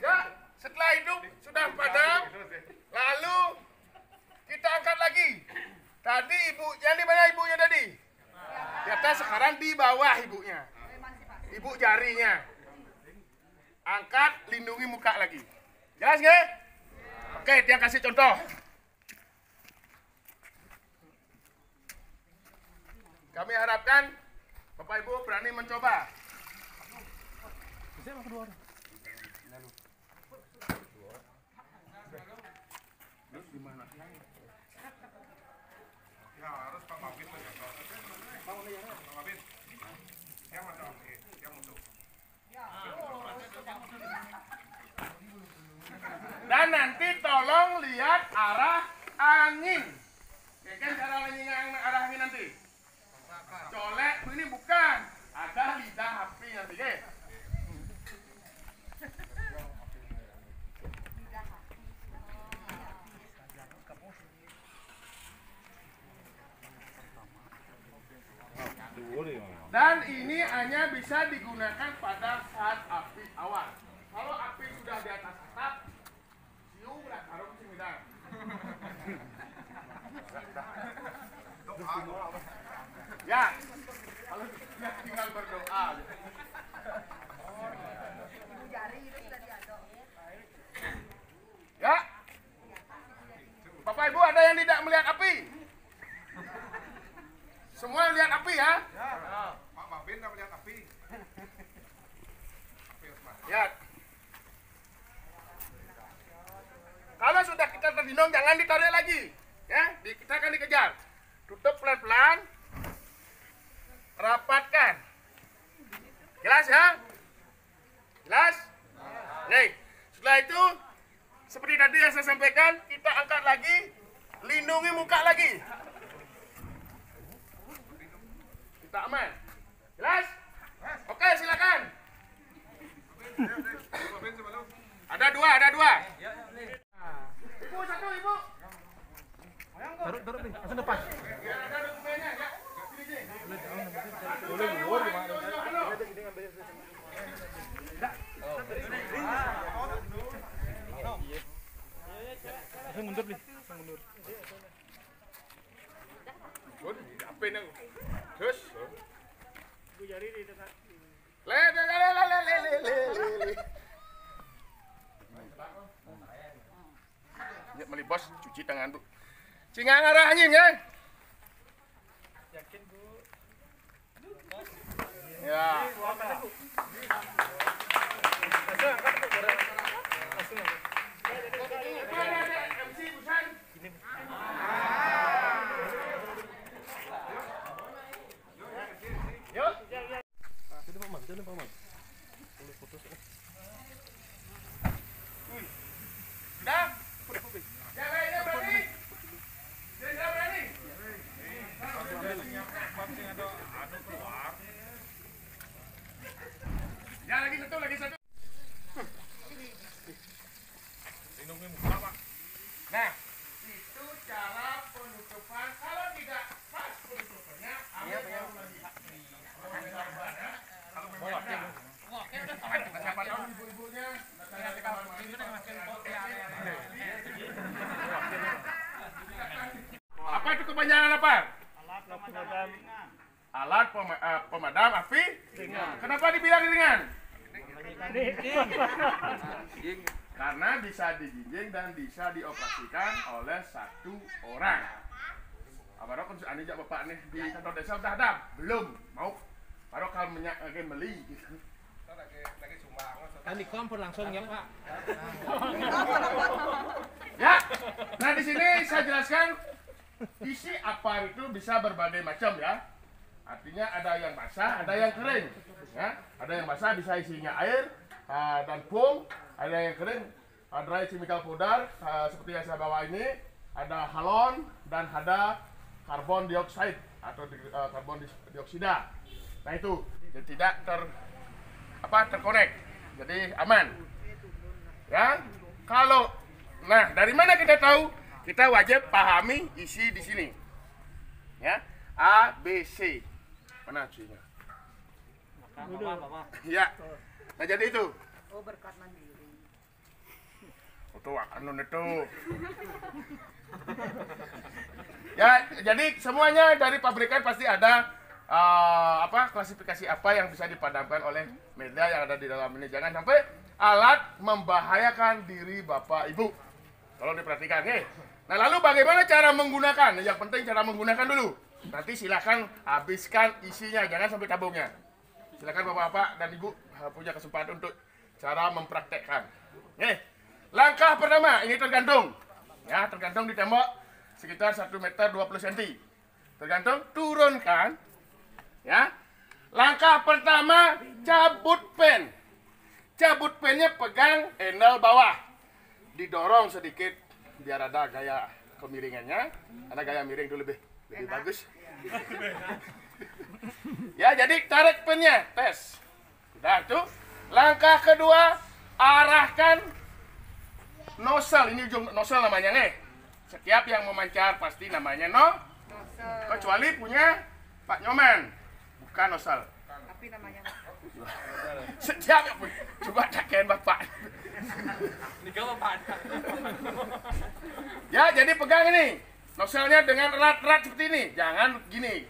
Ya, setelah itu sudah padam, lalu kita angkat lagi. Tadi ibu, yang di mana ibunya tadi? Di atas, sekarang di bawah ibunya. Ibu jarinya. Angkat, lindungi muka lagi. Jelas nggak? Oke, dia kasih contoh. Kami harapkan Bapak Ibu berani mencoba. Dan nanti tolong lihat arah angin. Kan cara arah angin nanti. Colek ini bukan, ada lidah api nanti, oke? Dan ini hanya bisa digunakan pada saat api awal. Kalau api sudah di atas atap, siung lah taruh sini dah. Ya, kalau dia tinggal berdoa. Ya, Bapak Ibu ada yang tidak melihat api? Semua lihat api ya? Pak Babin nggak melihat api. Lihat. Kalau sudah kita terlindung, jangan ditarik lagi. Ya, kita akan dikejar. Tutup pelan-pelan. Rapatkan. Jelas ya? Jelas? Nih, setelah itu seperti tadi yang saya sampaikan, kita angkat lagi, lindungi muka lagi. Kita aman. Jelas? Oke, silakan. Ada dua. Ibu satu, ibu. Taruh, langsung depan. Biar ada dokumennya ya. Sini. Boleh luar gimana? Saya mundur nih, mundur. Apa ini? Terus. Ibu jari di dekat. Le. Ya, meli bos, cuci tangan tuh. Singa ngarah angin ya. Yakin Bu? Ya. MC Busan. Yuk. Jadi Pak Man. Boleh putus ya. Sudah? Jalannya berani? Jalan berani? Ya, lagi satu. Lindungi muka Pak. Nah, itu cara penutupan. Kalau tidak pas penutupannya, ambil baru lagi. Siapa tahu ibu-ibunya datang ke kamar mandi. Apa itu kepanjangan apa? alat pemadam api ringan. Kenapa dibilang ringan? Karena bisa dijinjing dan bisa dioperasikan oleh satu orang. Baru kan ane jak bapak nih di kantor desa udah ada? Belum, mau. Baru kalau minyak lagi beli gitu. Kan dikompor langsung ya Pak. Ya, nah di sini saya jelaskan isi apa itu bisa berbagai macam ya. Artinya ada yang basah, ada yang kering. Ya, ada yang basah bisa isinya air dan foam, ada yang kering dry chemical powder seperti yang saya bawa ini, ada halon dan ada karbon dioksida atau karbon dioksida. Nah itu jadi tidak terkonek, jadi aman. Ya, kalau dari mana kita tahu? Kita wajib pahami isi di sini. Ya, A, B, C. Mana C-nya? Ya. Nah jadi itu. Oh, berkat mandiri. Itu akan itu. Ya, jadi semuanya dari pabrikan pasti ada klasifikasi apa yang bisa dipadamkan oleh media yang ada di dalam ini. Jangan sampai alat membahayakan diri Bapak Ibu. Tolong diperhatikan, nih. Nah, lalu bagaimana cara menggunakan? Yang penting cara menggunakan dulu. Nanti silakan habiskan isinya, jangan sampai tabungnya. Silakan Bapak-bapak dan Ibu punya kesempatan untuk cara mempraktekkan. Nih, langkah pertama ini tergantung. Ya, tergantung di tembok sekitar 1 meter 20 cm. Tergantung, turunkan. Ya. Langkah pertama, cabut pen. Cabut pennya pegang handle bawah. Didorong sedikit biar ada gaya kemiringannya. Ada gaya miring itu lebih bagus. Ya, jadi tarik pennya, tes. Sudah tuh. Langkah kedua, arahkan nozzle. Ini ujung nozzle namanya nih. Setiap yang memancar pasti namanya nozzle. Kecuali punya Pak Nyoman, bukan nozzle. Tapi namanya Setiap yang punya. Coba takain Bapak. Ya, jadi pegang ini. Nozzle-nya dengan erat-erat seperti ini. Jangan gini.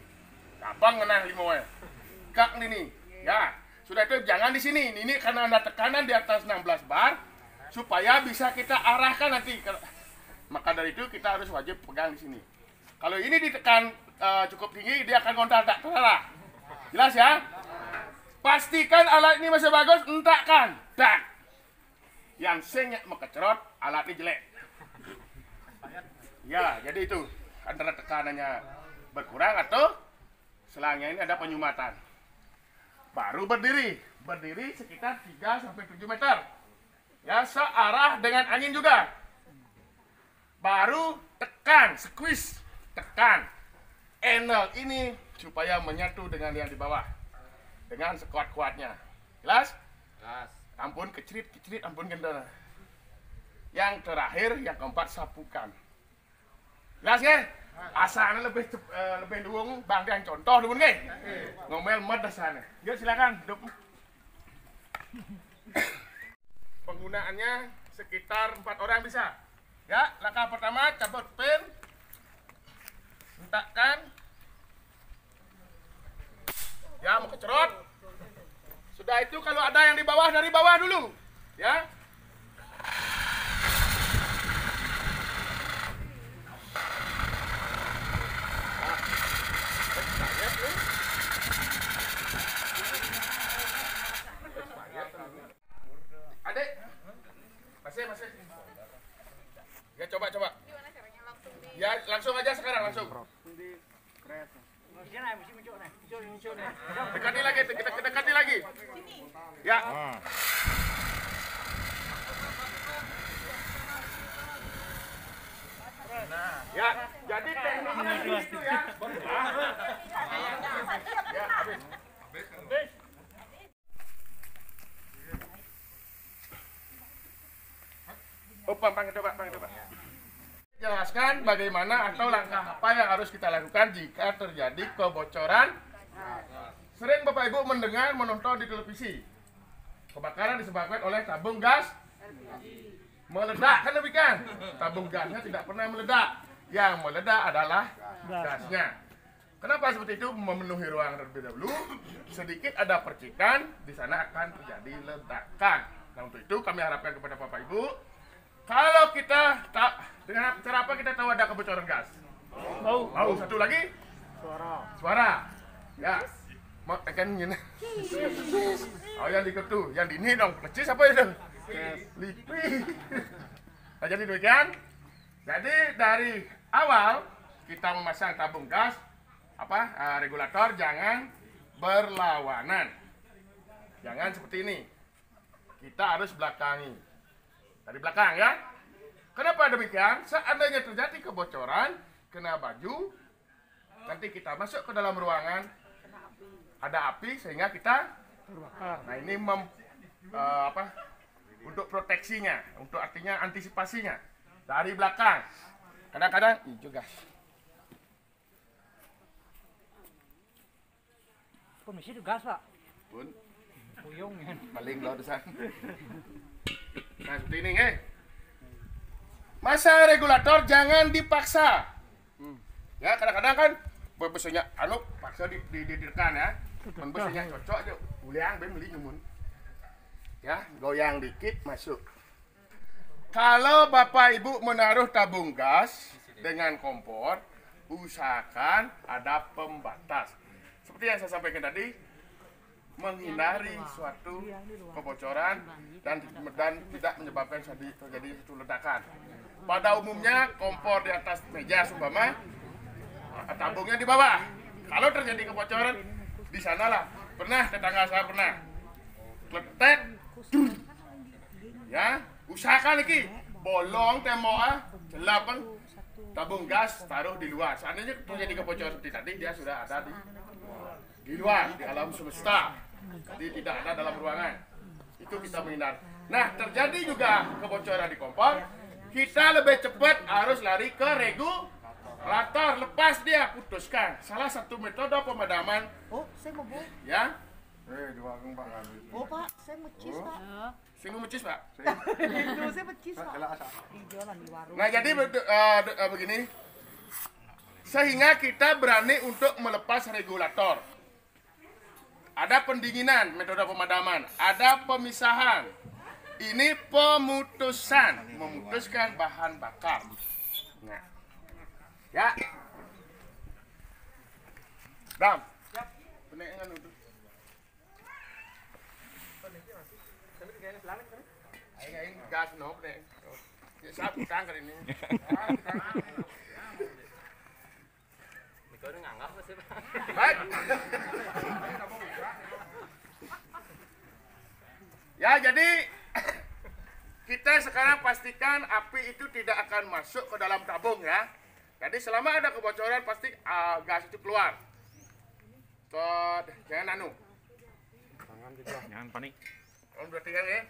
Gampang kena limonya. Kak ini. Ya, sudah itu jangan di sini. Ini karena ada tekanan di atas 16 bar supaya bisa kita arahkan nanti. Maka dari itu kita harus wajib pegang di sini. Kalau ini ditekan cukup tinggi, dia akan ngontak tak terarah. Jelas ya? Pastikan alat ini masih bagus, entakkan. Dan yang sengit mengkecerot, alat ini jelek. Ya, jadi itu antara tekanannya berkurang atau selangnya ini ada penyumatan. Baru berdiri sekitar 3-7 meter. Ya, searah dengan angin juga. Baru tekan, squeeze, tekan handle ini supaya menyatu dengan yang di bawah dengan sekuat-kuatnya. Jelas? Jelas. Ampun kecerit, ampun gendera. Yang terakhir, yang keempat, sapukan. Jelas ya? Asalnya lebih duung, bang yang contoh dulu nih. Ngomel med dasarnya. Ya silakan. Penggunaannya sekitar 4 orang bisa. Ya, langkah pertama cabut pin, hentakkan. Ya, mau kecerot. Sudah itu kalau ada yang di bawah, dari bawah dulu. Ya. Adik, masih. Ya coba. Ya langsung aja sekarang langsung. Dekati lagi. Ya. Ya, jadi tekniknya itu ya. Ya, habis. Coba. Jelaskan bagaimana atau langkah apa yang harus kita lakukan jika terjadi kebocoran. Sering Bapak Ibu mendengar, menonton di televisi kebakaran disebabkan oleh tabung gas meledak, kan demikian? Tabung gasnya tidak pernah meledak. Yang meledak adalah gasnya. Kenapa seperti itu? Memenuhi ruangan terlebih dahulu. Sedikit ada percikan, di sana akan terjadi ledakan. Nah, untuk itu kami harapkan kepada Bapak Ibu, kalau kita dengan cara apa kita tahu ada kebocoran gas? Tahu. Satu lagi? Suara. Ya. Mau tekan gini. Oh, yang dikit tuh, yang di ini dong. Lecis apa itu? Lipi. Nah, jadi demikian. Jadi dari awal kita memasang tabung gas, regulator jangan berlawanan. Jangan seperti ini. Kita harus belakangi. Dari belakang ya. Kenapa demikian? Seandainya terjadi kebocoran, kena baju, nanti kita masuk ke dalam ruangan, ada api sehingga kita terbakar. Nah, ini untuk proteksinya, untuk artinya antisipasinya dari belakang. Kadang-kadang juga. Komisi itu gas, Pak. Pun Puyung ya. paling lo desan. Nah, seperti ini, Masa regulator jangan dipaksa. Ya, kadang-kadang kan besarnya paksa ditekan ya. Besarnya cocok aja. Uliang beli nyumun. Ya, goyang dikit masuk. Kalau Bapak Ibu menaruh tabung gas dengan kompor, usahakan ada pembatas. Seperti yang saya sampaikan tadi, menghindari suatu kebocoran dan tidak menyebabkan terjadi suatu ledakan. Pada umumnya kompor di atas meja seumpama, tabungnya di bawah. Kalau terjadi kebocoran, di sanalah. Pernah tetangga saya pernah kletek, ya, usahakan lagi bolong tembok, jelapan tabung gas taruh di luar. Seandainya terjadi kebocoran seperti tadi, dia sudah ada di luar, di alam semesta. Jadi tidak ada dalam ruangan. Itu kita menghindar. Nah, terjadi juga kebocoran di kompor, kita lebih cepat harus lari ke regulator, lepas dia, putuskan. Salah satu metode pemadaman. Oh, saya mau Bu. Ya. Oh, Pak, saya mau cheese, Pak. Sing mecis, Pak. Itu saya mau cheese, Pak. Di jualan di warung. Nah, jadi begini. Sehingga kita berani untuk melepas regulator. Ada pendinginan, metode pemadaman. Ada pemisahan. Ini pemutusan, memutuskan bahan bakar. Nah, ya. Dam. Penengan itu. Aing gas nop deh. Ya sab utang kali ini. Mikir nganggap sih, Pak. Baik. Ya, jadi kita sekarang pastikan api itu tidak akan masuk ke dalam tabung ya. Jadi selama ada kebocoran pasti gas itu keluar. Jangan Jangan panik. Om 2 3 ya.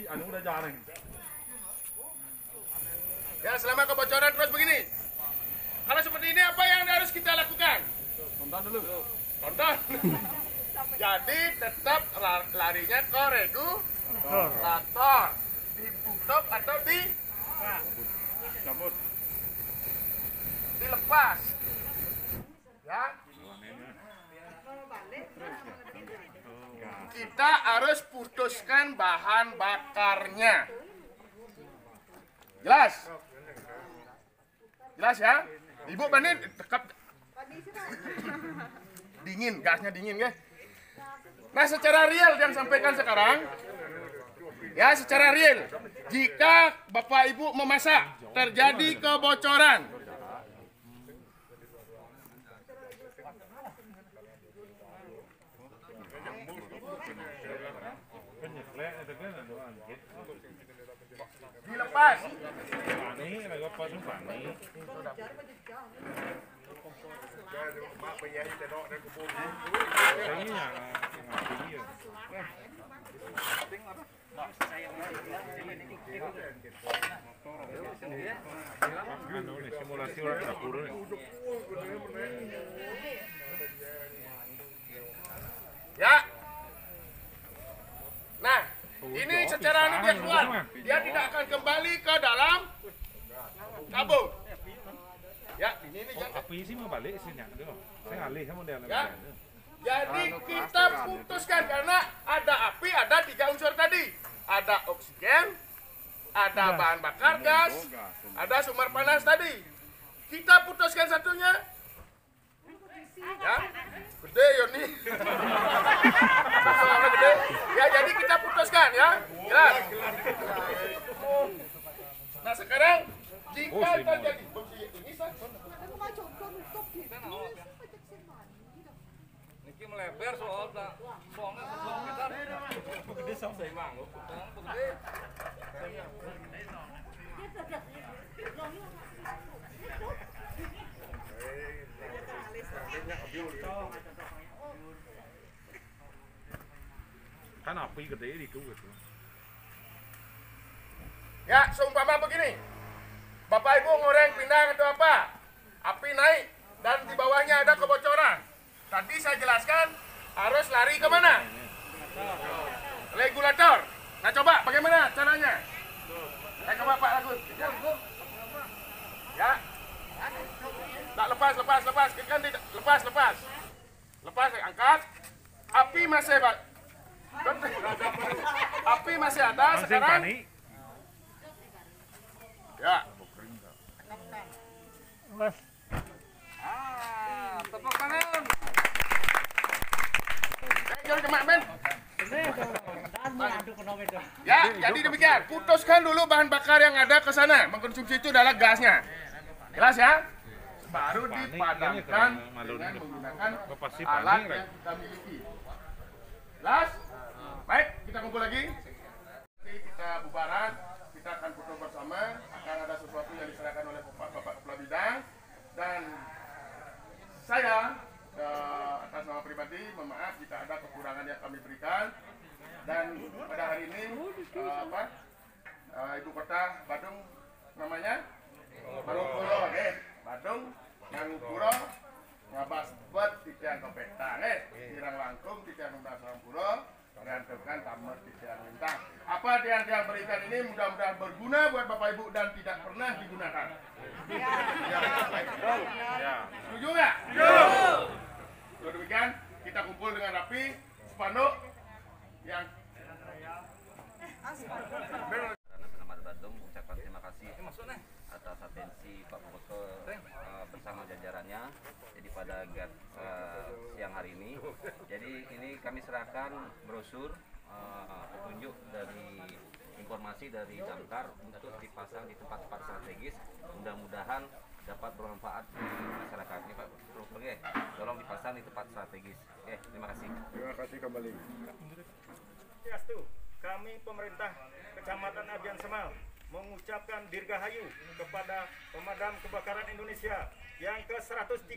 Anu udah jarang. Ya, selama kebocoran terus begini. Kalau seperti ini apa yang harus kita lakukan? Tonton dulu. Tonton. Jadi tetap larinya ke regulator. Ditutup atau Cabut. dilepas. Ya. Kita harus putuskan bahan bakarnya. Jelas? Jelas ya? Ibu Bani tekap dingin, gasnya dingin ya. Nah, secara real yang sampaikan sekarang, ya secara real, jika Bapak Ibu memasak terjadi kebocoran, dilepas. Simulasi orang dapur nih. Ya. Nah, ini secara dia keluar. Dia tidak akan api sih mau balik sini tuh. Saya alih sama dia. Ya. Jadi kita putuskan karena ada api, ada 3 unsur tadi. Ada oksigen, ada bahan bakar gas, ada sumber panas tadi. Kita putuskan satunya. Ya, gede Yoni. Soalnya gede. Ya, jadi kita putuskan ya. Jelas. Nah sekarang jika terjadi ini Niki melebar soalnya kita gede sampai mang. Gede. Kan api gede itu gitu. ya seumpama begini. Bapak Ibu ngoreng pindang atau apa? Api naik dan di bawahnya ada kebocoran. Tadi saya jelaskan harus lari kemana? Regulator. Nah coba bagaimana caranya? Saya coba Pak Agus. Ya. Tak lepas. Kan lepas, angkat. Api masih api masih ada Langsung sekarang. panik. Ya. Tepuk tangan. Jangan kemak men. Ya, jadi demikian. Putuskan dulu bahan bakar yang ada ke sana. Mengkonsumsi itu adalah gasnya. Jelas ya? Baru dipadamkan dengan menggunakan Pasti alat panik, yang kita miliki. Jelas? Baik, kita kumpul lagi. Nanti kita bubaran. Kita akan foto bersama. Akan ada sesuatu yang diserahkan oleh Bapak Kepala Bidang. Dan saya atas nama pribadi, mohon maaf jika ada kekurangan yang kami berikan. Dan pada hari ini Ibu Kota Badung namanya Manungkuro, Badung Manungkuro ngabas buat titian kopetang, tirang langkung titian undang puro, mengantukkan tamer titian lintang. Apa yang berikan ini mudah-mudahan berguna buat Bapak Ibu dan tidak pernah digunakan. Ya. Setuju nggak? Setuju. Demikian kita kumpul dengan rapi, spanduk yang Selamat Bandung mengucapkan terima kasih atas atensi Pak Gubernur bersama jajarannya. Jadi pada siang hari ini, jadi ini kami serahkan brosur petunjuk dari informasi dari Damkar untuk dipasang di tempat-tempat strategis. Mudah-mudahan dapat bermanfaat di masyarakat. Ini Pak, tolong dipasang di tempat strategis. Oke, terima kasih. terima kasih kembali. Kami pemerintah Kecamatan Abian Semal mengucapkan dirgahayu kepada Pemadam Kebakaran Indonesia yang ke-103